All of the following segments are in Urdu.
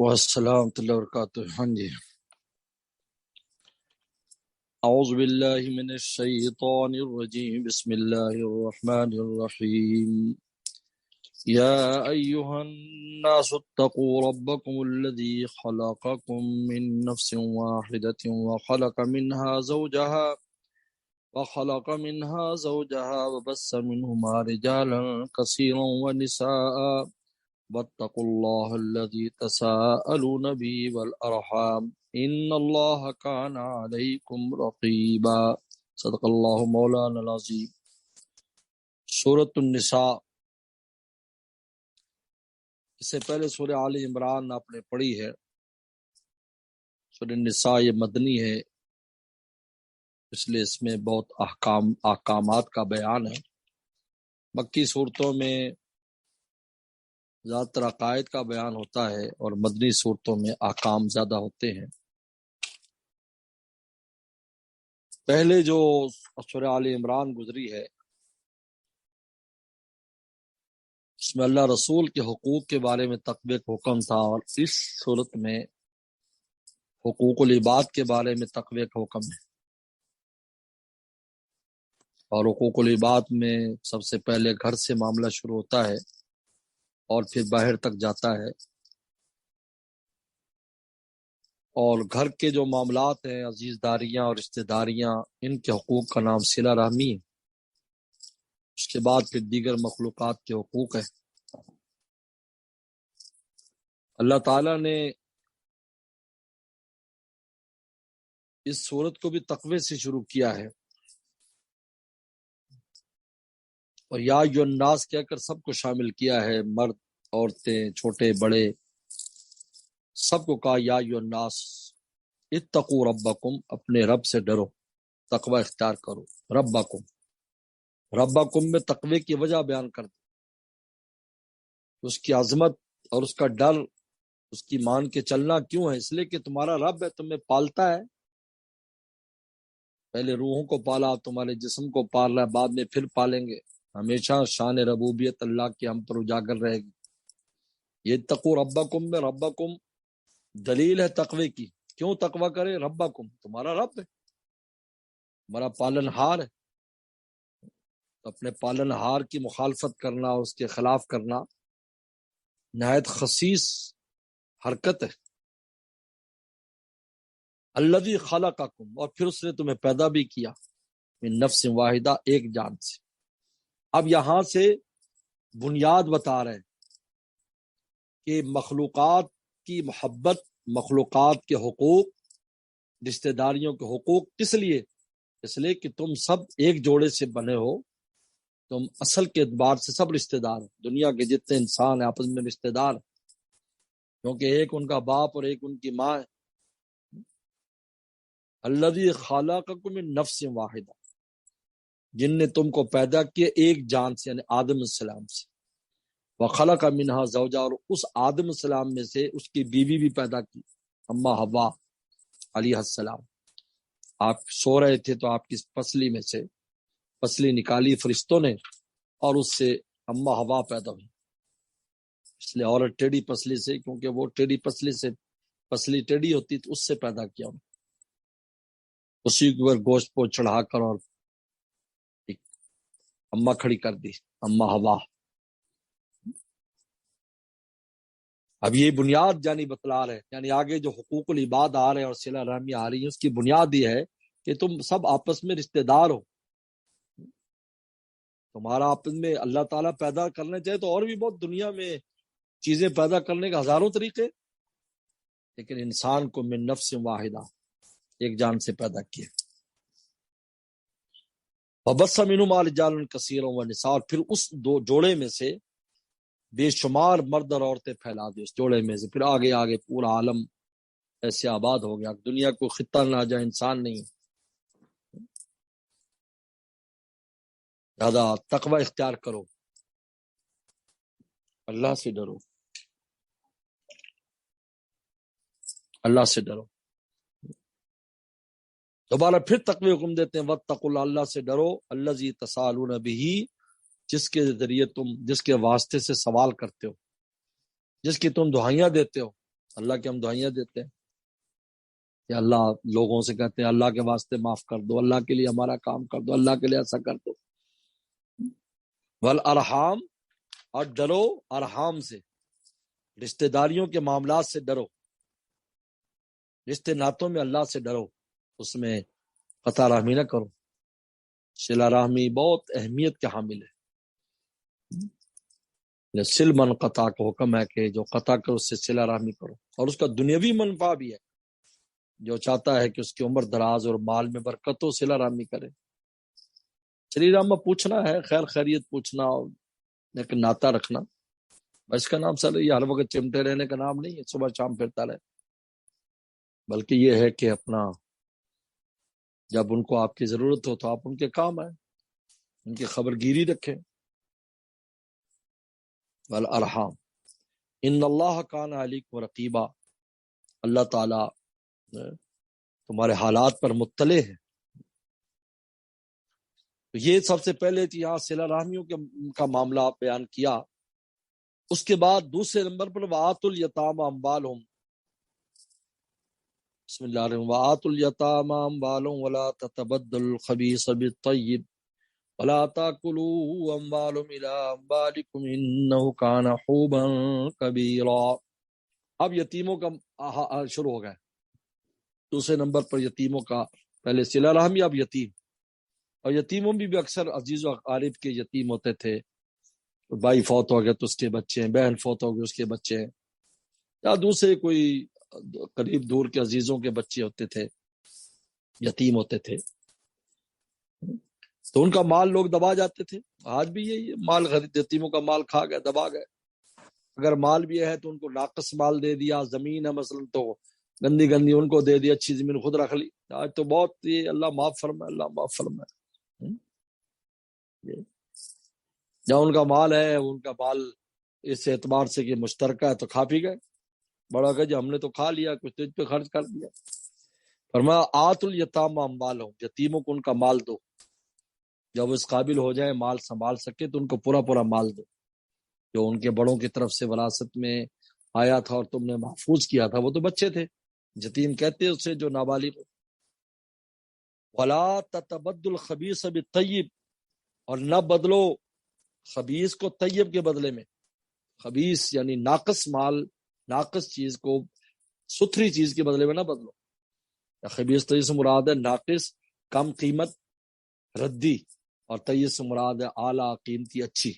والسلام ورحمۃ اللہ وبرکاتہ۔ ہاں جی، اعوذ باللہ من الشیطان الرجیم، بسم اللہ الرحمن الرحیم۔ یا ایہا الناس اتقوا ربکم الذی خلقکم من نفس واحدۃ وخلق منها زوجها وبث منهما رجالا كثيرا ونساء واتقوا الله الذي تساءلون به والأرحام إن الله كان عليكم رقيبا۔ صدق اللہ مولانا العظیم۔ سورۃ النساء، اس سے پہلے سورہ آل عمران آپ نے پڑھی ہے۔ سورہ النساء یہ مدنی ہے، اس لیے اس میں بہت احکامات کا بیان ہے۔ مکی صورتوں میں زیادہ تر عقائد کا بیان ہوتا ہے اور مدنی صورتوں میں احکام زیادہ ہوتے ہیں۔ پہلے جو سورہ آل عمران گزری ہے، اس میں اللہ رسول کے حقوق کے بارے میں تقوی کا حکم تھا، اور اس صورت میں حقوق العباد کے بارے میں تقوی کا حکم ہے۔ اور حقوق العباد میں سب سے پہلے گھر سے معاملہ شروع ہوتا ہے اور پھر باہر تک جاتا ہے۔ اور گھر کے جو معاملات ہیں، عزیز داریاں اور رشتہ داریاں، ان کے حقوق کا نام صلہ رحمی ہے۔ اس کے بعد پھر دیگر مخلوقات کے حقوق ہیں۔ اللہ تعالیٰ نے اس صورت کو بھی تقوی سے شروع کیا ہے، اور یا ایھا الناس کہہ کر سب کو شامل کیا ہے، مرد، عورتیں، چھوٹے بڑے، سب کو کہا یا ایھا الناس اتقوا ربکم، اپنے رب سے ڈرو، تقوی اختیار کرو۔ ربکم میں تقوی کی وجہ بیان کر دی، اس کی عظمت اور اس کا ڈر، اس کی مان کے چلنا کیوں ہے؟ اس لیے کہ تمہارا رب ہے، تمہیں پالتا ہے۔ پہلے روحوں کو پالا، تمہارے جسم کو پال رہا ہے، بعد میں پھر پالیں گے۔ ہمیشہ شان ربوبیت اللہ کی ہم پر اجاگر رہے گی۔ یہ اتقوا ربکم میں ربکم دلیل ہے تقوی کی۔ کیوں تقوی کرے؟ ربکم، تمہارا رب ہے، تمہارا پالن ہار ہے۔ اپنے پالن ہار کی مخالفت کرنا، اس کے خلاف کرنا نہایت خسیس حرکت ہے۔ الذی خلقکم، اور پھر اس نے تمہیں پیدا بھی کیا، من نفس واحدہ، ایک جان سے۔ اب یہاں سے بنیاد بتا رہے ہیں کہ مخلوقات کی محبت، مخلوقات کے حقوق، رشتہ داریوں کے حقوق کس لیے؟ اس لیے کہ تم سب ایک جوڑے سے بنے ہو، تم اصل کے اعتبار سے سب رشتہ دار ہیں۔ دنیا کے جتنے انسان ہیں آپس میں رشتہ دار ہیں، کیونکہ ایک ان کا باپ اور ایک ان کی ماں ہے۔ الذی خلقکم من نفس واحدہ، جن نے تم کو پیدا کیا ایک جان سے، یعنی آدم السلام سے۔ وخلق منہا زوجہا، اور اس آدم السلام میں سے اس کی بیوی بھی پیدا کی، اما حوا علیہ السلام۔ آپ سو رہے تھے تو آپ کی پسلی میں سے پسلی نکالی فرشتوں نے، اور اس سے اما حوا پیدا ہوئی۔ اس لیے عورت ٹیڑھی پسلی سے، کیونکہ وہ ٹیڑھی پسلی سے، پسلی ٹیڑھی ہوتی تو اس سے پیدا کیا انہوں نے۔ اسی کے اوپر گوشت کو چڑھا کر اور ایک اما کھڑی کر دی، اما حوا۔ اب یہ بنیاد جانی بتلا رہے، یعنی آگے جو حقوق العباد آ رہے ہیں اور صلہ رحمی آ رہی ہے، اس کی بنیاد یہ ہے کہ تم سب آپس میں رشتہ دار ہو۔ تمہارا آپس میں اللہ تعالیٰ پیدا کرنا چاہے تو اور بھی بہت دنیا میں چیزیں پیدا کرنے کے ہزاروں طریقے، لیکن انسان کو من نفس واحدہ، ایک جان سے پیدا کیا۔ وبث منہما رجالا کثیرا ونساء، اور پھر اس دو جوڑے میں سے بے شمار مرد اور عورتیں پھیلا دی، اس جوڑے میں سے پھر آگے آگے پورا عالم ایسے آباد ہو گیا۔ دنیا کو خطہ نہ جائے انسان نہیں۔ زیادہ تقوی اختیار کرو، اللہ سے ڈرو، اللہ سے ڈرو۔ دوبارہ پھر تقوی حکم دیتے ہیں، واتقوا اللہ، اللہ سے ڈرو، الذی تسالون بہ، جس کے ذریعے تم، جس کے واسطے سے سوال کرتے ہو، جس کی تم دعائیاں دیتے ہو۔ اللہ کی ہم دعائیاں دیتے ہیں کہ اللہ، لوگوں سے کہتے ہیں اللہ کے واسطے معاف کر دو، اللہ کے لیے ہمارا کام کر دو، اللہ کے لیے ایسا کر دو۔ والارحام، اور ڈرو ارحام سے، رشتہ داریوں کے معاملات سے ڈرو، رشتے ناتوں میں اللہ سے ڈرو، اس میں قطع رحمی نہ کرو۔ صلہ رحمی بہت اہمیت کے حامل ہے۔ سل من قطع کا حکم ہے کہ جو قطع کرو اس سے صلہ رحمی کرو، اور اس کا دنیاوی منفع بھی ہے۔ جو چاہتا ہے کہ اس کی عمر دراز اور مال میں برکت ہو، صلہ رحمی کرے۔ شری رام پوچھنا ہے، خیر خیریت پوچھنا، اور ایک ناطہ رکھنا، اس کا نام سر یہ ہر وقت چمٹے رہنے کا نام نہیں ہے، صبح شام پھرتا رہے، بلکہ یہ ہے کہ اپنا جب ان کو آپ کی ضرورت ہو تو آپ ان کے کام آئیں، ان کی خبر گیری رکھیں۔ والارحام ان اللہ کان علیکم رقیبا، اللہ تعالی تمہارے حالات پر مطلع ہے۔ تو یہ سب سے پہلے یہاں صلہ رحمیوں کا معاملہ بیان کیا۔ اس کے بعد دوسرے نمبر پر وآتوا الیتامی اموالہم، بسم اللہ الرحمن الرحیم، وآتوا الیتامی اموالہم ولا تتبدلوا الخبیث بالطیب ولا تاکلوا اموالہم الی اموالکم انہ کان حوبا کبیرا۔ اب یتیموں کا شروع ہو گئے۔ دوسرے نمبر پر یتیموں کا، پہلے صلہ رحمی، اب یتیم۔ اور یتیموں بھی اکثر عزیز و اقارب کے یتیم ہوتے تھے، بھائی فوت ہو گئے تو اس کے بچے ہیں، بہن فوت ہو گئے اس کے بچے ہیں، یا دوسرے کوئی قریب دور کے عزیزوں کے بچے ہوتے تھے، یتیم ہوتے تھے، تو ان کا مال لوگ دبا جاتے تھے۔ آج بھی یہی مال یتیموں کا مال کھا گئے، دبا گئے۔ اگر مال بھی ہے تو ان کو ناقص مال دے دیا، زمین ہے مثلا تو گندی گندی ان کو دے دی، اچھی زمین خود رکھ لی۔ آج تو بہت یہ اللہ معاف فرمائے، اللہ معاف فرمائے۔ جہاں ان کا مال ہے، ان کا مال اس اعتبار سے کہ مشترکہ ہے تو کھا پی گئے، بڑا کہ ہم نے تو کھا لیا، کچھ تجھ پہ خرچ کر دیا۔ فرمایا آت الیتامی اموالہم، یتیموں کو ان کا مال دو، جب اس قابل ہو جائے مال سنبھال سکے تو ان کو پورا پورا مال دو، جو ان کے بڑوں کی طرف سے وراثت میں آیا تھا اور تم نے محفوظ کیا تھا۔ وہ تو بچے تھے، یتیم کہتے ہیں اسے جو نابالغ ہو۔ ولا تتبدل الخبیث بالطیب، اور نہ بدلو خبیث کو طیب کے بدلے میں۔ خبیث یعنی ناقص مال، ناقص چیز کو ستھری چیز کے بدلے میں نہ بدلو۔ خبیث طیب سے مراد ہے ناقص، کم قیمت، ردی، اور طیب سے مراد ہے اعلیٰ، قیمتی، اچھی۔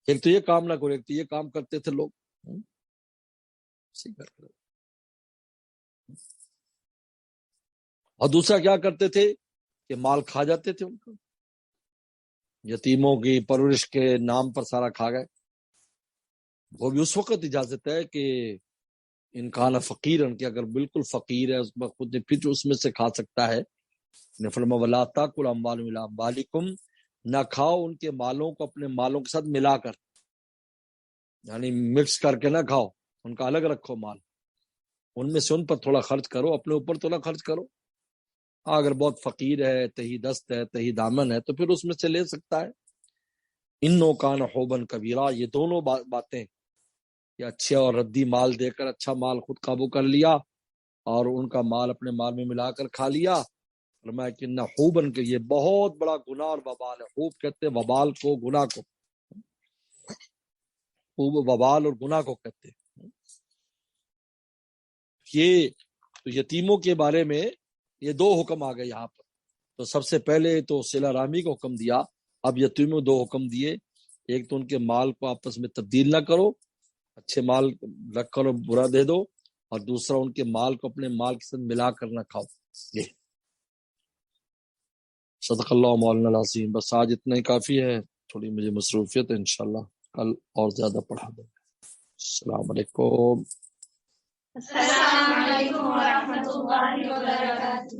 ایک تو یہ کام نہ کرو، ایک تو یہ کام کرتے تھے لوگ۔ اور دوسرا کیا کرتے تھے کہ مال کھا جاتے تھے ان کا، یتیموں کی پرورش کے نام پر سارا کھا گئے۔ وہ بھی اس وقت اجازت ہے کہ انکان فقیرن، کہ اگر بالکل فقیر ہے اس میں خود پھر اس میں سے کھا سکتا ہے۔ فرمایا ولا تاکلوا اموالکم الی اموالکم، نہ کھاؤ ان کے مالوں کو اپنے مالوں کے ساتھ ملا کر، یعنی مکس کر کے نہ کھاؤ، ان کا الگ رکھو مال، ان میں سے ان پر تھوڑا خرچ کرو، اپنے اوپر تو نہ خرچ کرو۔ اگر بہت فقیر ہے، تہی دست ہے، تہی دامن ہے، تو پھر اس میں سے لے سکتا ہے۔ انو کان حوبن کبیرہ، یہ دونوں باتیں کہ اچھے اور ردی مال دے کر اچھا مال خود قابو کر لیا اور ان کا مال اپنے مال میں ملا کر کھا لیا۔ فرمایا کہ نہ حوبن کے، یہ بہت بڑا گناہ اور وبال ہے۔ حوب کہتے ہیں وبال کو، گناہ کو، حوب وبال اور گناہ کو کہتے ہیں۔ یہ تو یتیموں کے بارے میں یہ دو حکم آ گئے یہاں پر۔ تو سب سے پہلے تو صلہ رحمی کا حکم دیا، اب یتیموں دو حکم دیے۔ ایک تو ان کے مال کو آپس میں تبدیل نہ کرو، اچھے مال رکھ کر برا دے دو، اور دوسرا ان کے مال کو اپنے مال کے ساتھ ملا کر نہ کھاؤ۔ یہ صدق اللہ مولانا العظیم۔ بس آج اتنا ہی کافی ہے، تھوڑی مجھے مصروفیت ہے، انشاءاللہ کل اور زیادہ پڑھا دیں گے۔ السلام علیکم۔ السلام علیکم ورحمۃ اللہ وبرکاتہ۔